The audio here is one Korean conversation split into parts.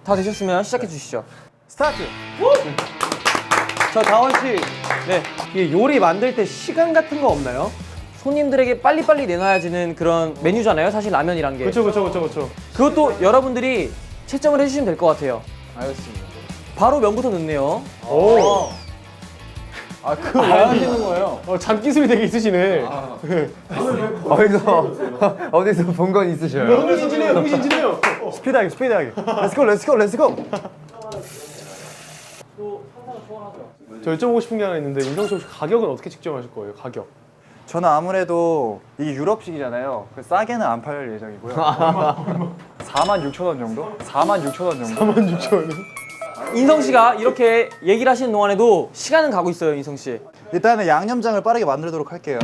다 되셨으면 시작해 주시죠. 스타트! 저 다원 씨, 네. 이게 요리 만들 때 시간 같은 거 없나요? 손님들에게 빨리빨리 내놔야지는 그런 메뉴잖아요. 사실 라면이란 게. 그쵸. 그것도 여러분들이 채점을 해주시면 될 것 같아요. 알겠습니다. 바로 면부터 넣네요. 오. 아, 그거 왜 하시는 거예요? 잡기술이 되게 있으시네. 어디서 본 건 있으셔요? 흥미진진해요. 스피드하게. 렛츠고. 저 여쭤보고 싶은 게 하나 있는데 인성 씨 혹시 가격은 어떻게 측정하실 거예요? 가격? 저는 아무래도 이게 유럽식이잖아요. 그래서 싸게는 안 팔 예정이고요. 46,000원 정도? 46,000원 정도? 46,000원. 인성 씨가 이렇게 얘기를 하시는 동안에도 시간은 가고 있어요, 인성 씨. 일단은 양념장을 빠르게 만들도록 할게요.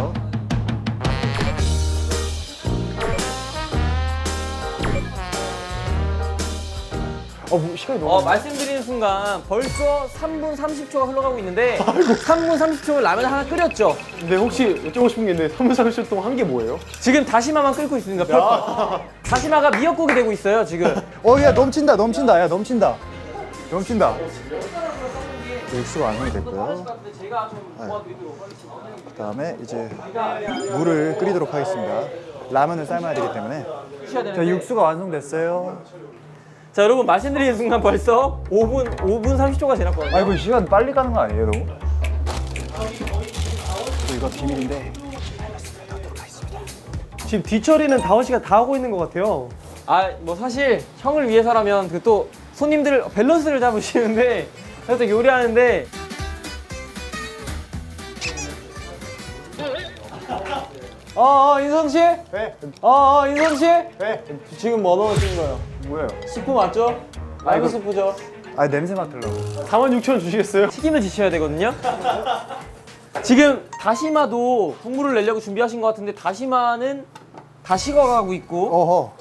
시간이 너무 말씀드리는 순간 벌써 3분 30초가 흘러가고 있는데 3분 30초를 라면을 하나 끓였죠. 근데 혹시 여쭤보고 싶은 게 있는데 3분 30초 동안 한 게 뭐예요? 지금 다시마만 끓고 있습니다. 다시마가 미역국이 되고 있어요, 지금. 야 넘친다. 야 넘친다. 육수가 완성이 됐고요. 그다음에 이제 물을 끓이도록 하겠습니다. 라면을 삶아야 되기 때문에. 자, 육수가 완성됐어요. 자, 여러분 말씀드리는 순간 벌써 5분 30초가 지났거든요. 아이고 시간 빨리 가는 거 아니에요, 너무? 또 이거 비밀인데. 지금 뒤처리는 다원 씨가 다 하고 있는 것 같아요. 뭐 사실 형을 위해서라면 그 또 손님들 밸런스를 잡으시는데 그래서 요리하는데 인성 씨? 네. 인성 씨? 네. 지금 뭐 넣으신 거예요? 뭐예요? 스프 맞죠? 라이브 스프죠? 냄새 맡으려고. 46,000원 주시겠어요? 튀김을 지셔야 되거든요. 지금 다시마도 국물을 내려고 준비하신 것 같은데 다시마는 다 식어가고 있고 어허.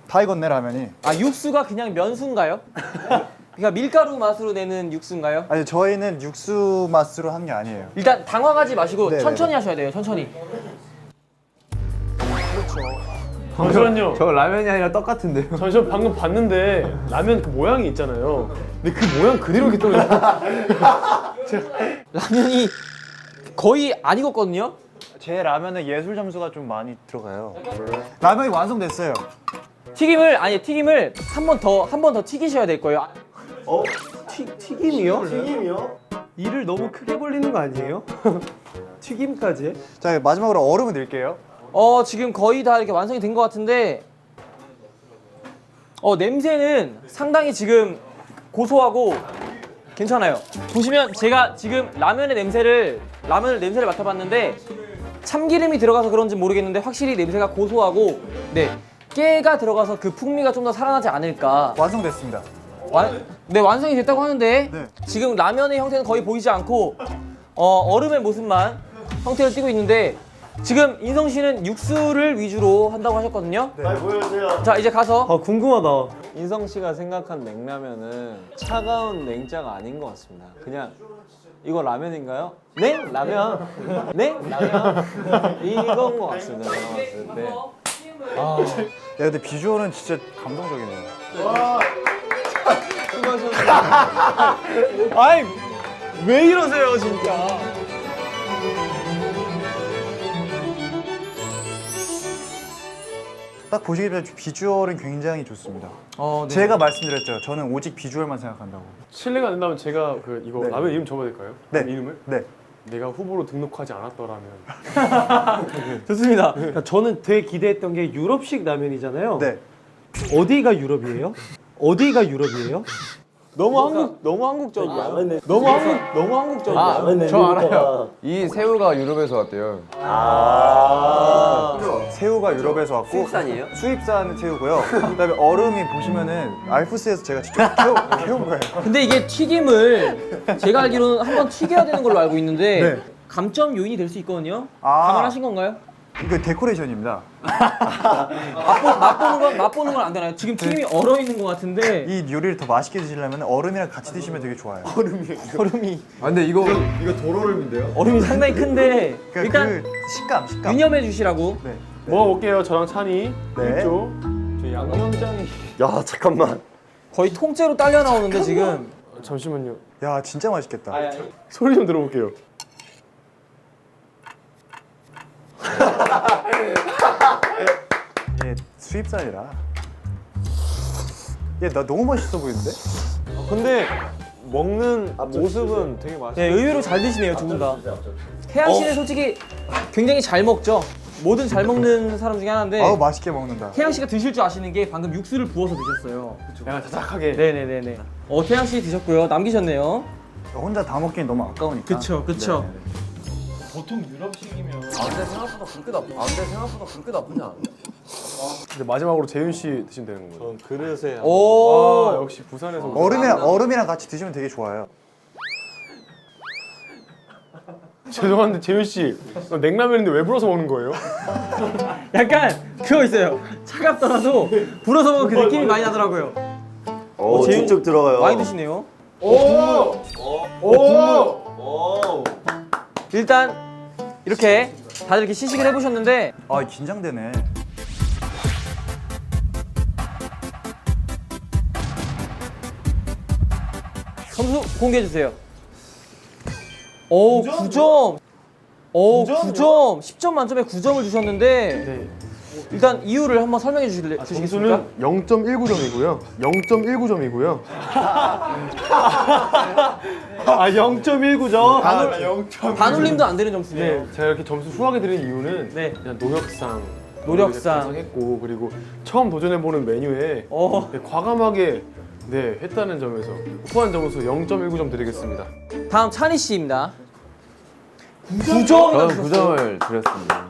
다 익었네 라면이. 육수가 그냥 면수인가요? 그러니까 밀가루 맛으로 내는 육수인가요? 아니 저희는 육수 맛으로 하는 게 아니에요. 일단 당황하지 마시고 네네네. 천천히 하셔야 돼요. 천천히. 잠시만요. 저 라면이 아니라 떡 같은데요? 잠시만 방금 봤는데 라면 그 모양이 있잖아요. 근데 그 모양 그대로 이렇게 떨어져. 라면이 거의 안 익었거든요. 제 라면은 예술 점수가 좀 많이 들어가요. 라면이 완성됐어요. 튀김을 한 번 더 튀기셔야 될 거예요. 튀김이요? 일을 너무 크게 벌리는 거 아니에요? 튀김까지? 자 마지막으로 얼음을 넣을게요. 지금 거의 다 이렇게 완성이 된 것 같은데 냄새는 상당히 지금 고소하고 괜찮아요. 보시면 제가 지금 라면의 냄새를 맡아봤는데 참기름이 들어가서 그런지 모르겠는데 확실히 냄새가 고소하고 깨가 들어가서 그 풍미가 좀 더 살아나지 않을까. 완성됐습니다. 완성이 됐다고 하는데 네. 지금 라면의 형태는 거의 보이지 않고 얼음의 모습만 형태를 띠고 있는데 지금 인성 씨는 육수를 위주로 한다고 하셨거든요. 네. 보여주세요. 자 이제 가서 궁금하다. 인성 씨가 생각한 냉라면은 차가운 냉짜가 아닌 것 같습니다. 그냥 이거 라면인가요? 네? 라면. 네? 라면. 이건 것 같습니다. 제가 봤을 때. 야 근데 비주얼은 진짜 감동적이네요. 아이 왜 이러세요 진짜. 딱 보시기에 비주얼은 굉장히 좋습니다. 네. 제가 말씀드렸죠. 저는 오직 비주얼만 생각한다고. 실례가 안 된다면 제가 이거 네. 라면 이름 적어도 될까요? 네. 이름을? 네. 내가 후보로 등록하지 않았더라면. 좋습니다. 그러니까 저는 되게 기대했던 게 유럽식 라면이잖아요. 네. 어디가 유럽이에요? 어디가 유럽이에요? 너무 한국적이야. 너무 한국적이야. 저 알아요. 이 새우가 유럽에서 왔대요. 새우가 유럽에서 왔고 수입산이에요? 수입산 새우고요. 그다음에 얼음이 보시면은 알프스에서 제가 직접 캐온 거예요. 근데 이게 튀김을 제가 알기로는 한번 튀겨야 되는 걸로 알고 있는데 네. 감점 요인이 될 수 있거든요. 아. 감안하신 건가요? 이거 데코레이션입니다. 맛보는 건 안 되나요? 지금 튀김이 얼어 있는 것 같은데 이 요리를 더 맛있게 드시려면 얼음이랑 같이 드시면 되게 좋아요. 얼음이 아 근데 이거 얼음이 상당히 큰데 그러니까 일단 그 식감. 유념해 주시라고. 네. 먹어볼게요. 저랑 찬이. 네. 있죠. 저 양념장이. 야 잠깐만. 거의 통째로 딸려 나오는데 지금. 잠시만요. 야 진짜 맛있겠다. 소리 좀 들어볼게요. 이게 수입산이라. 얘나 너무 맛있어 보이는데? 근데 먹는 모습은 되게 맛있어. 네, 의외로 잘 드시네요, 두 분 다. 태양 씨는 솔직히 굉장히 잘 먹죠. 뭐든 잘 먹는 사람 중에 하나인데. 아우 맛있게 먹는다. 태양 씨가 드실 줄 아시는 게 방금 육수를 부어서 드셨어요. 약간 자작하게. 네네네네. 태양 씨 드셨고요. 남기셨네요. 혼자 다 먹기엔 너무 아까우니까. 그쵸, 그쵸. 네, 네. 근데 생각보다 그렇게 나쁘지 않아. 이제 마지막으로 재윤 씨 드시면 되는 거예요. 전 그릇에 오. 아, 역시 부산에서 얼음이랑 같이 드시면 되게 좋아요. 죄송한데 재윤 씨 냉라면인데 왜 불어서 먹는 거예요? 약간 그거 있어요. 차갑더라도 불어서 먹으면 그 느낌이 많이 나더라고요. 쭉쭉 들어가요. 많이 드시네요. 오! 일단 이렇게 다들 이렇게 시식을 해보셨는데 아 긴장되네. 점수 공개해 주세요. 오, 9점. 오, 9점. 10점 만점에 9점을 주셨는데 네. 일단 이유를 한번 설명해 주시겠습니까? 점수는 0.19점이고요. 0.19점이고요. 아 0.19점. 반올림도 안 되는 점수네요. 네, 제가 이렇게 점수 후하게 드리는 이유는 네. 그냥 노력상 했고 그리고 처음 도전해보는 메뉴에 어. 네, 과감하게 했다는 점에서 후한 점수 0.19점 드리겠습니다. 다음 찬희 씨입니다. 9점. 저는 9점을 드렸습니다.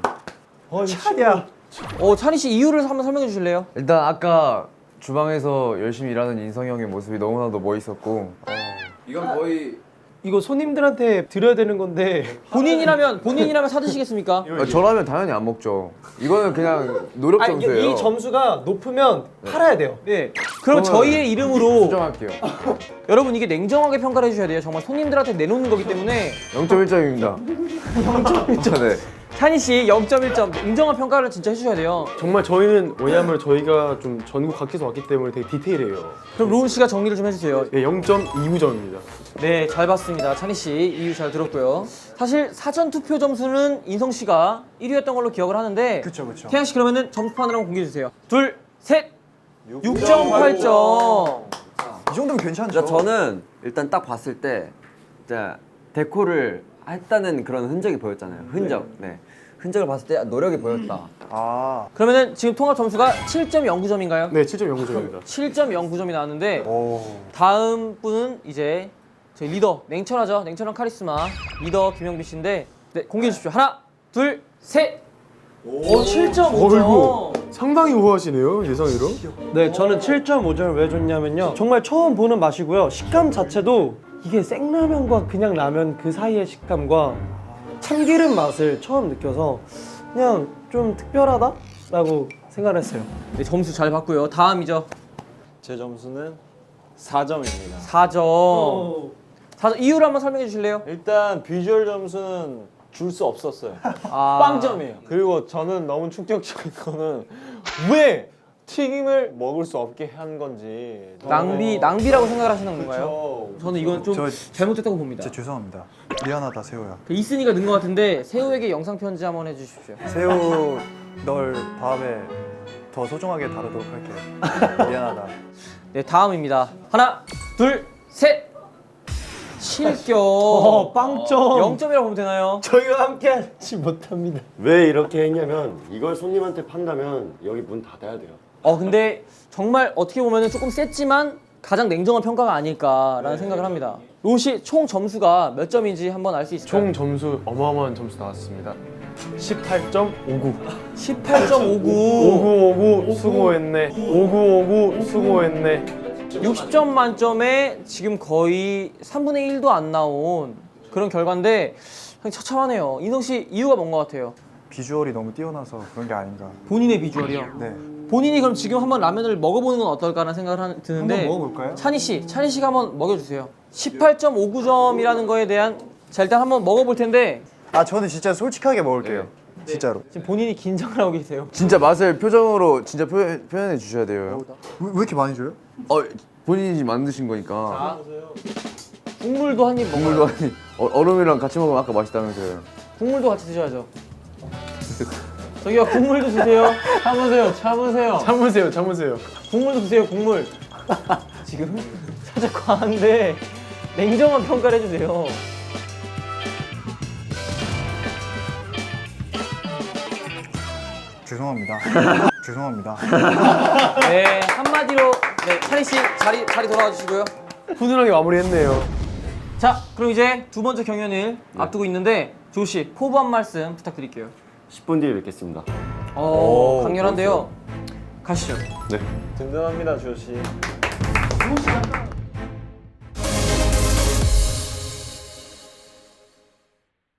차야. 찬희 씨 이유를 한번 설명해 주실래요? 일단 아까 주방에서 열심히 일하는 인성이 형의 모습이 너무나도 멋있었고 이건 거의 이거 손님들한테 드려야 되는 건데 본인이라면 사드시겠습니까? 저라면 당연히 안 먹죠. 이거는 그냥 노력 아, 점수예요. 이 점수가 높으면 팔아야 돼요. 네. 그럼 저희의 이름으로 수정할게요. 여러분 이게 냉정하게 평가를 해주셔야 돼요. 정말 손님들한테 내놓는 거기 때문에 0.1점입니다. 0.1점. 네. 찬희 씨 0.1점 냉정한 평가를 진짜 해주셔야 돼요. 정말 저희는 왜냐하면 저희가 좀 전국 각지에서 왔기 때문에 되게 디테일해요. 그럼 로운 씨가 정리를 좀 해주세요. 네, 0.29점입니다. 네, 잘 봤습니다. 찬희 씨 이유 잘 들었고요. 사실 사전 투표 점수는 인성 씨가 1위였던 걸로 기억을 하는데 그쵸. 태양 씨 그러면은 점수판을 한번 공개해 주세요. 둘, 셋, 6.8점. 이 정도면 괜찮죠. 그러니까 저는 일단 딱 봤을 때 진짜 데코를 했다는 그런 흔적이 보였잖아요. 흔적. 네. 흔적을 봤을 때 노력이 보였다. 아. 그러면은 지금 통합 점수가 7.09점인가요? 네, 7.09점입니다. 7.09점이 나왔는데 오. 다음 분은 이제 저희 리더 냉철하죠. 냉철한 카리스마 리더 김영빈 씨인데 네, 공개해 주십시오. 하나, 둘, 셋. 오, 7.5점. 어이구, 상당히 우아하시네요, 예상외로. 네, 저는 7.5점을 왜 줬냐면요. 정말 처음 보는 맛이고요. 식감 자체도 이게 생라면과 그냥 라면 그 사이의 식감과 참기름 맛을 처음 느껴서 그냥 좀 특별하다라고 생각을 했어요. 네, 점수 잘 봤고요. 다음이죠. 제 점수는 4점입니다. 4점. 4점 이유를 한번 설명해 주실래요? 일단 비주얼 점수는 줄 수 없었어요. 아, 빵점이에요. 그리고 저는 너무 충격적인 거는 왜 튀김을 먹을 수 없게 한 건지 낭비라고 생각을 하시는 건가요? 그렇죠. 저는 이건 좀 저 잘못했다고 봅니다. 진짜 죄송합니다. 미안하다 새우야. 이순이가 는 것 같은데 새우에게 영상 편지 한번 해주십시오. 새우 널 다음에 더 소중하게 다루도록 할게. 미안하다. 네, 다음입니다. 하나, 둘, 셋. 7점. 빵점. 0점이라고 보면 되나요? 저희와 함께하지 못합니다. 왜 이렇게 했냐면 이걸 손님한테 판다면 여기 문 닫아야 돼요. 근데 정말 어떻게 보면 조금 셌지만 가장 냉정한 평가가 아닐까라는 생각을 합니다. 로우 씨 총 점수가 몇 점인지 한번 알 수 있을까요? 총 점수 어마어마한 점수 나왔습니다. 18.59. 18.59. 5959 수고했네. 5959 수고했네. 60점 만점에 지금 거의 3분의 1도 안 나온 그런 결과인데 처참하네요. 인성 씨 이유가 뭔 것 같아요? 비주얼이 너무 뛰어나서 그런 게 아닌가. 본인의 비주얼이요? 네. 본인이 그럼 지금 한번 라면을 먹어보는 건 어떨까라는 생각을 드는데 한번 먹어볼까요? 찬희 씨가 한번 먹여주세요. 18.59점이라는 거에 대한 자 일단 한번 먹어볼 텐데 아 저는 진짜 솔직하게 먹을게요. 진짜로. 지금 본인이 긴장을 하고 계세요. 진짜 맛을 표정으로 진짜 표현해 주셔야 돼요. 왜 이렇게 많이 줘요? 본인이 만드신 거니까. 국물도 한 입 먹어요. 국물도 아니 얼음이랑 같이 먹으면 아까 맛있다면서요. 국물도 같이 드셔야죠. 저기요, 국물도 주세요. 참으세요. 참으세요. 국물도 드세요, 국물. 지금 살짝 과한데 냉정한 평가를 해주세요. 죄송합니다. 죄송합니다. 네, 한마디로 네, 차리 씨 자리 돌아와 주시고요. 훈훈하게 마무리했네요. 자, 그럼 이제 두 번째 경연을 앞두고 있는데 조우 씨 포부 한 말씀 부탁드릴게요. 10분 뒤에 뵙겠습니다. 강렬한데요. 가시죠. 든든합니다, 주호 씨. 조우 씨